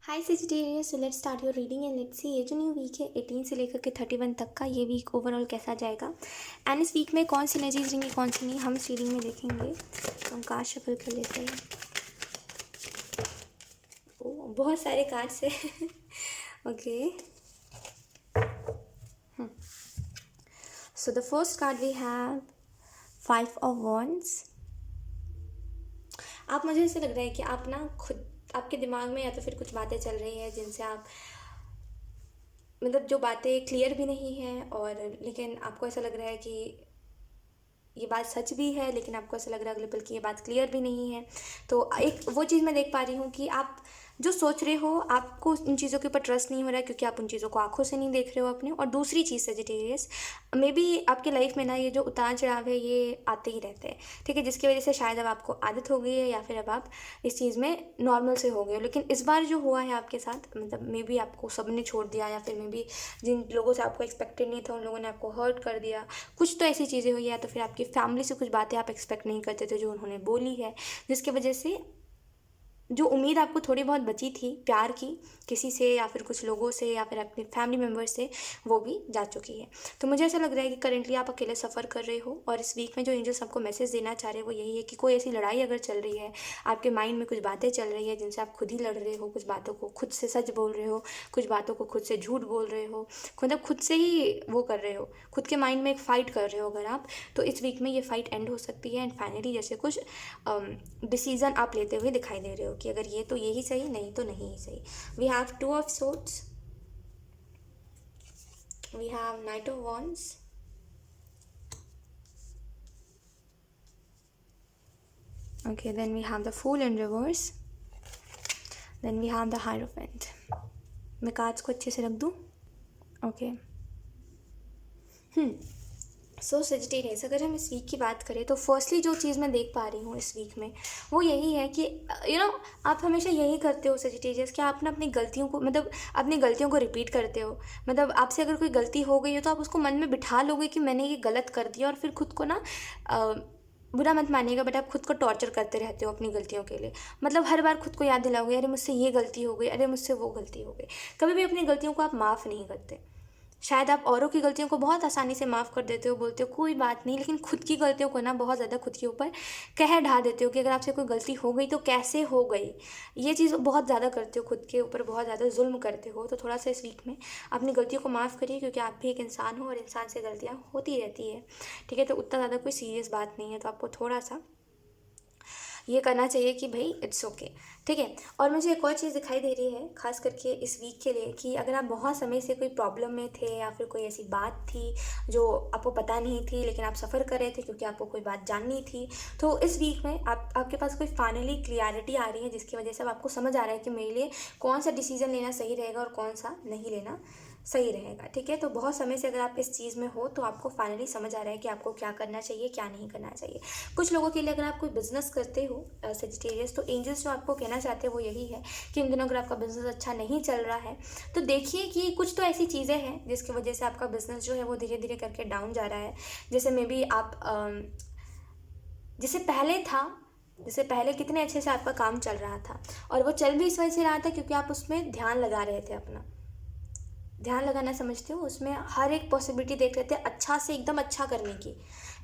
Hi Sagittarius, so let's start your reading and let's see ये जो new week है 18 से लेकर के 31 तक का, ये वीक ओवरऑल कैसा जाएगा एंड इस वीक में कौन सी एनर्जीज रहेंगी कौन सी नहीं, हम इस रीडिंग में देखेंगे। तो हम कार्ड शफल कर लेते हैं। ओ बहुत सारे कार्ड्स है। Okay, so the first card we have 5 of wands. आप, मुझे ऐसा लग रहा है कि आप ना खुद आपके दिमाग में या तो फिर कुछ बातें चल रही हैं जिनसे आप, मतलब जो बातें क्लियर भी नहीं हैं, और लेकिन आपको ऐसा लग रहा है कि ये बात सच भी है, लेकिन आपको ऐसा लग रहा है अगले पल की ये बात क्लियर भी नहीं है। तो एक वो चीज़ मैं देख पा रही हूँ कि आप जो सोच रहे हो आपको उन चीज़ों के ऊपर ट्रस्ट नहीं हो रहा है, क्योंकि आप उन चीज़ों को आंखों से नहीं देख रहे हो अपने। और दूसरी चीज़ सजिटेरियस, मे बी आपकी लाइफ में ना ये जो उतार चढ़ाव है ये आते ही रहते हैं, ठीक है, जिसकी वजह से शायद अब आपको आदत हो गई है या फिर अब आप इस चीज़ में नॉर्मल से हो गए हो। लेकिन इस बार जो हुआ है आपके साथ, मतलब मे बी आपको सबने छोड़ दिया, या फिर मे बी जिन लोगों से आपको एक्सपेक्टेड नहीं था उन लोगों ने आपको हर्ट कर दिया। कुछ तो ऐसी चीज़ें हुई, या तो फिर आपकी फैमिली से कुछ बातें आप एक्सपेक्ट नहीं करते थे जो उन्होंने बोली है, जिसकी वजह से जो उम्मीद आपको थोड़ी बहुत बची थी प्यार की किसी से या फिर कुछ लोगों से या फिर अपने फैमिली मेम्बर से, वो भी जा चुकी है। तो मुझे ऐसा लग रहा है कि करेंटली आप अकेले सफ़र कर रहे हो, और इस वीक में जो एंजल्स आपको मैसेज देना चाह रहे हैं वो यही है कि कोई ऐसी लड़ाई अगर चल रही है, आपके माइंड में कुछ बातें चल रही है जिनसे आप खुद ही लड़ रहे हो, कुछ बातों को खुद से सच बोल रहे हो, कुछ बातों को खुद से झूठ बोल रहे हो, मतलब खुद से ही वो कर रहे हो, खुद के माइंड में एक फ़ाइट कर रहे हो अगर आप, तो इस वीक में ये फ़ाइट एंड हो सकती है। एंड फाइनली जैसे कुछ डिसीज़न आप लेते हुए दिखाई दे रहे हो कि अगर ये तो यही सही, नहीं तो नहीं ही सही। We have 2 of swords, we have knight of wands, okay, then we have the fool in reverse, then we have the hierophant। मैं कार्ड्स को अच्छे से रख दूँ। ओके, सो सेजिटेरियस, अगर हम इस वीक की बात करें तो फर्स्टली जो चीज़ मैं देख पा रही हूँ इस वीक में वो यही है कि आप हमेशा यही करते हो सेजिटेरियस कि आप ना अपनी गलतियों को, मतलब अपनी गलतियों को रिपीट करते हो। मतलब आपसे अगर कोई गलती हो गई हो तो आप उसको मन में बिठा लोगे कि मैंने ये गलत कर दिया, और फिर खुद को ना बुरा मत मानिएगा, बट आप खुद को टॉर्चर करते रहते हो अपनी गलतियों के लिए। मतलब हर बार खुद को याद दिलाओगे, अरे मुझसे ये गलती हो गई, अरे मुझसे वो गलती हो गई। कभी भी अपनी गलतियों को आप माफ़ नहीं करते। शायद आप औरों की गलतियों को बहुत आसानी से माफ़ कर देते हो, बोलते हो कोई बात नहीं, लेकिन खुद की गलतियों को ना बहुत ज़्यादा खुद के ऊपर कह ढा देते हो कि अगर आपसे कोई गलती हो गई तो कैसे हो गई। ये चीज़ बहुत ज़्यादा करते हो, खुद के ऊपर बहुत ज़्यादा जुल्म करते हो। तो थोड़ा सा इस वीक में अपनी गलतियों को माफ़ करिए, क्योंकि आप भी एक इंसान हो और इंसान से गलतियाँ होती रहती है, ठीक है। तो उतना ज़्यादा कोई सीरियस बात नहीं है, तो आपको थोड़ा सा ये करना चाहिए कि भाई इट्स ओके, ठीक है। और मुझे एक और चीज़ दिखाई दे रही है खास करके इस वीक के लिए, कि अगर आप बहुत समय से कोई प्रॉब्लम में थे या फिर कोई ऐसी बात थी जो आपको पता नहीं थी लेकिन आप सफ़र कर रहे थे क्योंकि आपको कोई बात जाननी थी, तो इस वीक में आपके पास कोई फाइनली क्लियरिटी आ रही है, जिसकी वजह से अब आपको समझ आ रहा है कि मेरे लिए कौन सा डिसीज़न लेना सही रहेगा और कौन सा नहीं लेना सही रहेगा, ठीक है। तो बहुत समय से अगर आप इस चीज़ में हो तो आपको फाइनली समझ आ रहा है कि आपको क्या करना चाहिए क्या नहीं करना चाहिए। कुछ लोगों के लिए अगर आप कोई बिजनेस करते हो सेजिटेरियस, तो एंजल्स जो आपको कहना चाहते हैं वो यही है कि इन दिनों अगर आपका बिजनेस अच्छा नहीं चल रहा है तो देखिए कि कुछ तो ऐसी चीज़ें हैं जिसकी वजह से आपका बिजनेस जो है वो धीरे धीरे करके डाउन जा रहा है। जैसे मे बी आप जैसे पहले था, जैसे पहले कितने अच्छे से आपका काम चल रहा था, और वो चल भी इस वजह से रहा था क्योंकि आप उसमें ध्यान लगा रहे थे, अपना ध्यान लगाना समझते हो, उसमें हर एक पॉसिबिलिटी देख रहे थे अच्छा से एकदम अच्छा करने की।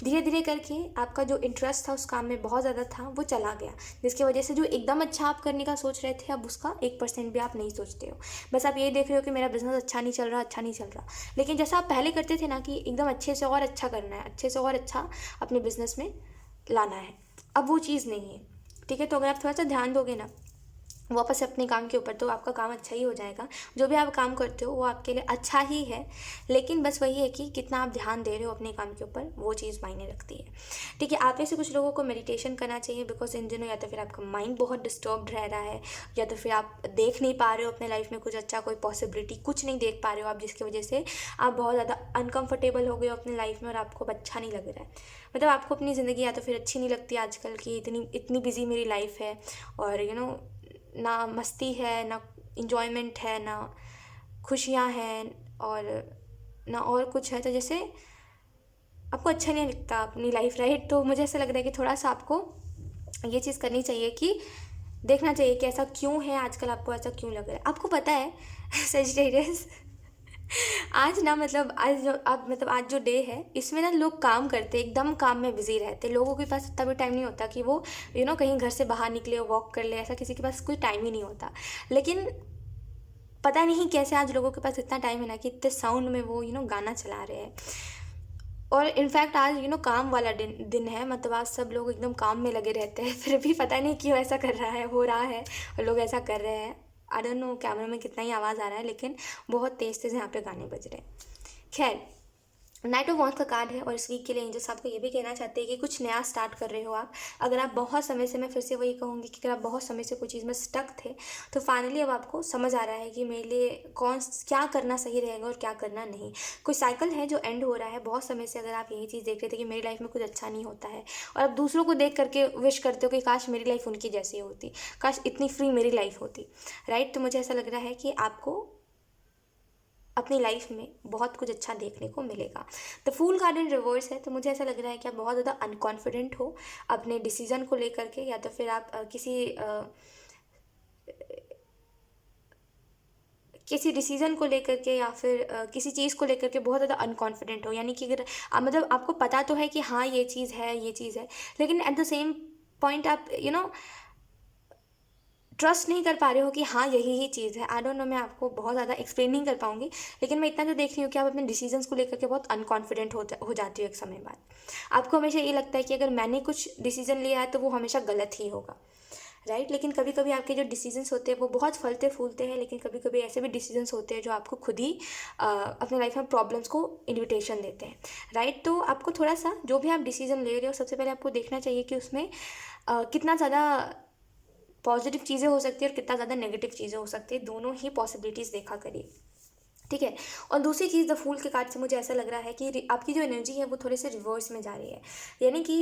धीरे धीरे करके आपका जो इंटरेस्ट था उस काम में बहुत ज़्यादा था वो चला गया, जिसकी वजह से जो एकदम अच्छा आप करने का सोच रहे थे अब उसका 1% भी आप नहीं सोचते हो। बस आप यही देख रहे हो कि मेरा बिजनेस अच्छा नहीं चल रहा, अच्छा नहीं चल रहा। लेकिन जैसा आप पहले करते थे ना कि एकदम अच्छे से और अच्छा करना है, अच्छे से और अच्छा अपने बिजनेस में लाना है, अब वो चीज़ नहीं है, ठीक है। तो अगर आप थोड़ा सा ध्यान दोगे ना वापस अपने काम के ऊपर, तो आपका काम अच्छा ही हो जाएगा। जो भी आप काम करते हो वो आपके लिए अच्छा ही है, लेकिन बस वही है कि कितना आप ध्यान दे रहे हो अपने काम के ऊपर, वो चीज़ मायने रखती है, ठीक है। आप में से कुछ लोगों को मेडिटेशन करना चाहिए, बिकॉज इन दिनों या तो फिर आपका माइंड बहुत डिस्टर्ब्ड रह रहा है, या तो फिर आप देख नहीं पा रहे हो अपने लाइफ में कुछ अच्छा, कोई पॉसिबिलिटी कुछ नहीं देख पा रहे हो आप, जिसकी वजह से आप बहुत ज़्यादा अनकम्फर्टेबल हो गए हो अपनी लाइफ में और आपको अच्छा नहीं लग रहा है। मतलब आपको अपनी ज़िंदगी या तो फिर अच्छी नहीं लगती आजकल की, इतनी इतनी बिजी मेरी लाइफ है, और ना मस्ती है, ना इंजॉयमेंट है, ना खुशियाँ हैं, और ना और कुछ है, तो जैसे आपको अच्छा नहीं लगता अपनी लाइफ, राइट। तो मुझे ऐसा लग रहा है कि थोड़ा सा आपको ये चीज़ करनी चाहिए कि देखना चाहिए कि ऐसा क्यों है, आजकल आपको ऐसा क्यों लग रहा है। आपको पता है सेजिटेरियस, आज ना मतलब आज जो अब मतलब आज जो डे है इसमें ना लोग काम करते हैं, एकदम काम में बिजी रहते हैं। लोगों के पास इतना भी टाइम नहीं होता कि वो कहीं घर से बाहर निकले, वॉक कर ले, ऐसा किसी के पास कोई टाइम ही नहीं होता। लेकिन पता नहीं कैसे आज लोगों के पास इतना टाइम है ना कि इतने साउंड में वो गाना चला रहे हैं। और इनफैक्ट आज काम वाला दिन दिन है, मतलब आज सब लोग एकदम काम में लगे रहते हैं, फिर भी पता नहीं क्यों ऐसा कर रहा है, हो रहा है और लोग ऐसा कर रहे हैं। आई डोंट नो कैमरे में कितना ही आवाज़ आ रहा है, लेकिन बहुत तेज़ तेज़ यहाँ पे गाने बज रहे हैं। खैर, नाइट ऑफ वॉन्स का कार्ड है और इस वीक के लिए एंजल्स आपको ये भी कहना चाहते हैं कि कुछ नया स्टार्ट कर रहे हो आप। अगर आप बहुत समय से, मैं फिर से वही कहूँगी कि अगर आप बहुत समय से कोई चीज़ में स्टक थे, तो फाइनली अब आपको समझ आ रहा है कि मेरे लिए क्या करना सही रहेगा और क्या करना नहीं। कोई साइकिल है जो एंड हो रहा है। बहुत समय से अगर आप यही चीज़ देख रहे थे कि मेरी लाइफ में कुछ अच्छा नहीं होता है, और आप दूसरों को देख करके विश करते हो कि काश मेरी लाइफ उनकी जैसी होती, काश इतनी फ्री मेरी लाइफ होती, राइट। तो मुझे ऐसा लग रहा है कि आपको अपनी लाइफ में बहुत कुछ अच्छा देखने को मिलेगा। The fool card in reverse है, तो मुझे ऐसा लग रहा है कि आप बहुत ज़्यादा अनकॉन्फिडेंट हो अपने डिसीज़न को लेकर के, या तो फिर आप किसी डिसीज़न को लेकर के, या फिर किसी चीज़ को लेकर के बहुत ज़्यादा अनकॉन्फिडेंट हो। यानी कि अगर मतलब आपको पता तो है कि हाँ ये चीज़ है, ये चीज़ है, लेकिन एट द सेम पॉइंट आप ट्रस्ट नहीं कर पा रहे हो कि हाँ यही ही चीज़ है। आई डोंट नो, मैं आपको बहुत ज़्यादा एक्सप्लेन नहीं कर पाऊँगी, लेकिन मैं इतना तो देख रही हूँ कि आप अपने डिसीजंस को लेकर के बहुत अनकॉन्फिडेंट हो जाती हो एक समय बाद। आपको हमेशा ये लगता है कि अगर मैंने कुछ डिसीजन लिया है तो वो हमेशा गलत ही होगा, राइट। लेकिन कभी कभी आपके जो डिसीजंस होते हैं वो बहुत फलते फूलते हैं, लेकिन कभी कभी ऐसे भी डिसीजंस होते हैं जो आपको खुद ही अपने लाइफ में प्रॉब्लम्स को इन्विटेशन देते हैं, राइट। तो आपको थोड़ा सा जो भी आप डिसीजन ले रहे हो, सबसे पहले आपको देखना चाहिए कि उसमें कितना ज़्यादा पॉजिटिव चीज़ें हो सकती है और कितना ज़्यादा नेगेटिव चीज़ें हो सकती है, दोनों ही पॉसिबिलिटीज़ देखा करिए, ठीक है। और दूसरी चीज़, द फूल के कार्ड से मुझे ऐसा लग रहा है कि आपकी जो एनर्जी है वो थोड़े से रिवर्स में जा रही है। यानी कि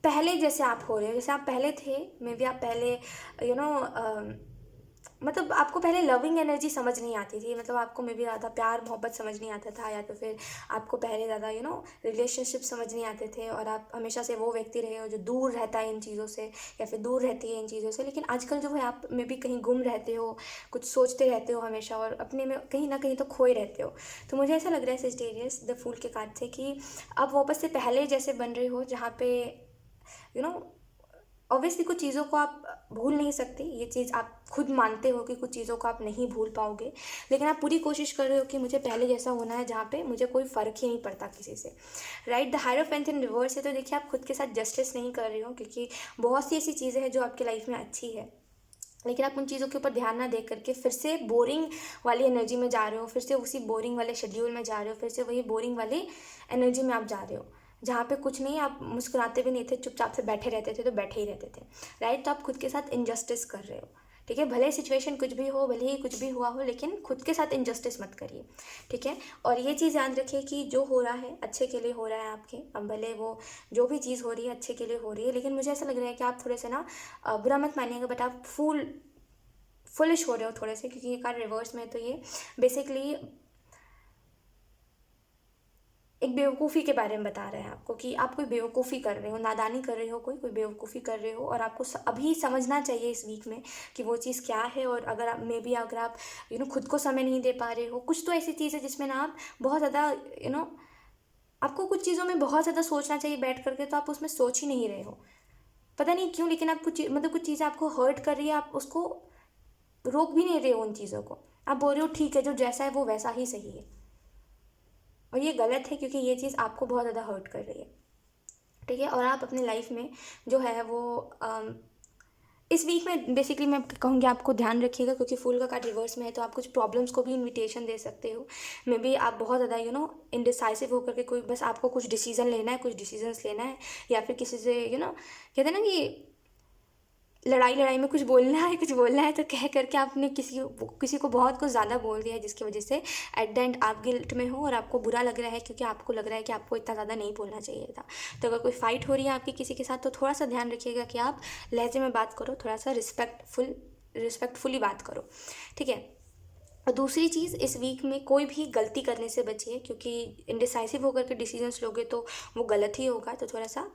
पहले जैसे आप हो रहे हो, जैसे आप पहले थे, मे बी आप पहले मतलब आपको पहले लविंग एनर्जी समझ नहीं आती थी, मतलब आपको मे बी ज़्यादा प्यार मोहब्बत समझ नहीं आता था, या तो फिर आपको पहले ज़्यादा रिलेशनशिप समझ नहीं आते थे, और आप हमेशा से वो व्यक्ति रहे हो जो दूर रहता है इन चीज़ों से, या फिर दूर रहती है इन चीज़ों से। लेकिन आजकल जो है आप मे बी कहीं गुम रहते हो, कुछ सोचते रहते हो हमेशा, और अपने में कहीं ना कहीं तो खोए रहते हो। तो मुझे ऐसा लग रहा है सेजिटेरियस, द फूल के कार्ड से, कि आप वापस से पहले जैसे बन रहे हो, जहाँ पे यू नो ऑब्वियसली कुछ चीज़ों को आप भूल नहीं सकते, ये चीज़ आप खुद मानते हो कि कुछ चीज़ों को आप नहीं भूल पाओगे, लेकिन आप पूरी कोशिश कर रहे हो कि मुझे पहले जैसा होना है, जहाँ पे मुझे कोई फ़र्क ही नहीं पड़ता किसी से, right. The hierophant in reverse है, तो देखिए आप खुद के साथ जस्टिस नहीं कर रहे हो, क्योंकि बहुत सी ऐसी चीज़ें हैं जो आपकी लाइफ में अच्छी है, लेकिन आप उन चीज़ों के ऊपर ध्यान ना दे करके फिर से बोरिंग वाली एनर्जी में जा रहे हो, फिर से उसी बोरिंग वाले शेड्यूल में जा रहे हो, फिर से वही बोरिंग वाली एनर्जी में आप जा रहे हो, जहाँ पे कुछ नहीं, आप मुस्कुराते भी नहीं थे, चुपचाप से बैठे रहते थे तो बैठे ही रहते थे, राइट। तो आप खुद के साथ इनजस्टिस कर रहे हो, ठीक है। भले सिचुएशन कुछ भी हो, भले ही कुछ भी हुआ हो, लेकिन खुद के साथ इनजस्टिस मत करिए, ठीक है। और ये चीज़ याद रखिए कि जो हो रहा है अच्छे के लिए हो रहा है आपके, अब भले वो जो भी चीज़ हो रही है अच्छे के लिए हो रही है, लेकिन मुझे ऐसा लग रहा है कि आप थोड़े से ना बुरा मत मानिएगा, बट आप फुलिश हो रहे हो थोड़े से, क्योंकि ये कार्ड रिवर्स में है। तो ये बेसिकली एक बेवकूफ़ी के बारे में बता रहे हैं आपको, कि आप कोई बेवकूफ़ी कर रहे हो, नादानी कर रहे हो, कोई बेवकूफ़ी कर रहे हो, और आपको अभी समझना चाहिए इस वीक में कि वो चीज़ क्या है। और अगर आप मे बी अगर आप खुद को समय नहीं दे पा रहे हो, कुछ तो ऐसी चीज़ है जिसमें ना आप बहुत ज़्यादा आपको कुछ चीज़ों में बहुत ज़्यादा सोचना चाहिए बैठ करके, तो आप उसमें सोच ही नहीं रहे हो, पता नहीं क्यों। लेकिन आप कुछ चीज़ें आपको हर्ट कर रही है, आप उसको रोक भी नहीं रहे हो उन चीज़ों को, आप बोल रहे हो ठीक है जो जैसा है वो वैसा ही सही है, और ये गलत है, क्योंकि ये चीज़ आपको बहुत ज़्यादा हर्ट कर रही है, ठीक है। और आप अपनी लाइफ में जो है वो इस वीक में बेसिकली मैं कहूँगी आपको ध्यान रखिएगा, क्योंकि फूल का कार्ड रिवर्स में है, तो आप कुछ प्रॉब्लम्स को भी इनविटेशन दे सकते हो। मे बी आप बहुत ज़्यादा इनडिसाइसिव होकर के कोई, बस आपको कुछ डिसीजन लेना है, कुछ डिसीजंस लेना है, या फिर किसी से कहते हैं ना कि लड़ाई लड़ाई में कुछ बोलना है, तो कह करके आपने किसी को बहुत कुछ ज़्यादा बोल दिया है, जिसकी वजह से एट द एंड आप गिल्ट में हो और आपको बुरा लग रहा है, क्योंकि आपको लग रहा है कि आपको इतना ज़्यादा नहीं बोलना चाहिए था। तो अगर कोई फाइट हो रही है आपकी किसी के साथ, तो थोड़ा सा ध्यान रखिएगा कि आप लहजे में बात करो, थोड़ा सा रिस्पेक्टफुली बात करो, ठीक है। और दूसरी चीज़, इस वीक में कोई भी गलती करने से बचिए, क्योंकि इनडिसाइसिव होकर के डिसीजंस लोगे तो वो गलत ही होगा। तो थोड़ा सा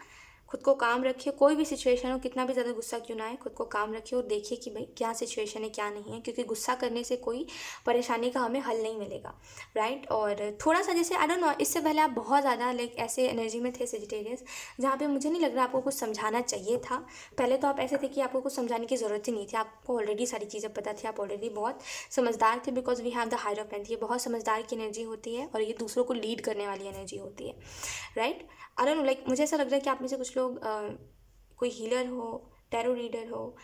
खुद को काम रखिए, कोई भी सिचुएशन हो, कितना भी ज़्यादा गुस्सा क्यों ना आए, खुद को काम रखिए और देखिए कि भाई क्या सिचुएशन है क्या नहीं है, क्योंकि गुस्सा करने से कोई परेशानी का हमें हल नहीं मिलेगा, राइट। और थोड़ा सा जैसे आई डोंट नो, इससे पहले आप बहुत ज़्यादा लाइक ऐसे एनर्जी में थे सेजिटेरियस, जहाँ पे मुझे नहीं लग रहा आपको कुछ समझाना चाहिए था। पहले तो आप ऐसे थे कि आपको कुछ समझाने की ज़रूरत ही नहीं थी, आपको ऑलरेडी सारी चीज़ें पता थी, आप ऑलरेडी बहुत समझदार थे, because we have the hierarchy. ये बहुत समझदार की एनर्जी होती है और ये दूसरों को लीड करने वाली एनर्जी होती है, right. I don't know, like मुझे ऐसा लग रहा है कि आप में से कुछ लोग कोई हीलर हो, टैरो रीडर हो,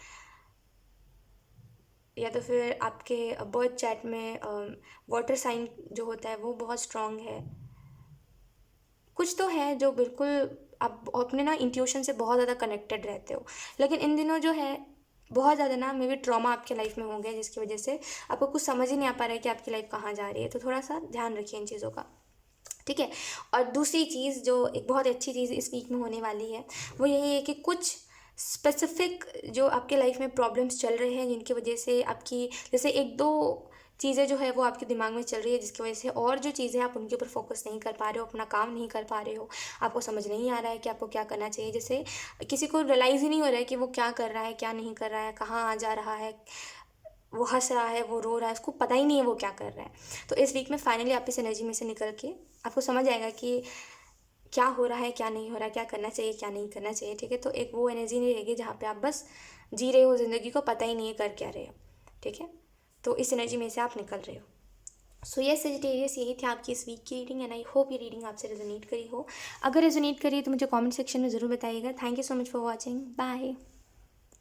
या तो फिर आपके बर्थ चैट में वाटर साइन जो होता है वो बहुत स्ट्रांग है। कुछ तो है जो बिल्कुल आप अपने ना इंट्यूशन से बहुत ज़्यादा कनेक्टेड रहते हो, लेकिन इन दिनों जो है बहुत ज़्यादा ना मे बी ट्रॉमा आपके लाइफ में हो गया, जिसकी वजह से आपको कुछ समझ ही नहीं आ पा रहा है कि आपकी लाइफ कहाँ जा रही है। तो थोड़ा सा ध्यान रखिए इन चीज़ों का, ठीक है। और दूसरी चीज़ जो एक बहुत अच्छी चीज़ इस वीक में होने वाली है, वो यही है कि कुछ स्पेसिफिक जो आपके लाइफ में प्रॉब्लम्स चल रहे हैं, जिनकी वजह से आपकी जैसे एक दो चीज़ें जो है वो आपके दिमाग में चल रही है, जिसकी वजह से और जो चीज़ें आप उनके ऊपर फोकस नहीं कर पा रहे हो, अपना काम नहीं कर पा रहे हो, आपको समझ नहीं आ रहा है कि आपको क्या करना चाहिए। जैसे किसी को रियलाइज़ ही नहीं हो रहा है कि वो क्या कर रहा है क्या नहीं कर रहा है, कहाँ आ जा रहा है, वो हंस रहा है, वो रो रहा है, उसको पता ही नहीं है वो क्या कर रहा है। तो इस वीक में फाइनली आप इस एनर्जी में से निकल के आपको समझ आएगा कि क्या हो रहा है क्या नहीं हो रहा है, क्या करना चाहिए क्या नहीं करना चाहिए, ठीक है। तो एक वो एनर्जी नहीं रहेगी जहाँ पे आप बस जी रहे हो ज़िंदगी को, पता ही नहीं है कर क्या रहे हो, ठीक है। तो इस एनर्जी में से आप निकल रहे हो। सो यस सेजिटेरियस, यही थी आपकी इस वीक की रीडिंग, एंड आई होप ये रीडिंग आपसे रेजोनेट करी हो। अगर रेजोनेट करी तो मुझे कमेंट सेक्शन में ज़रूर बताइएगा। Thank you so much for watching, bye.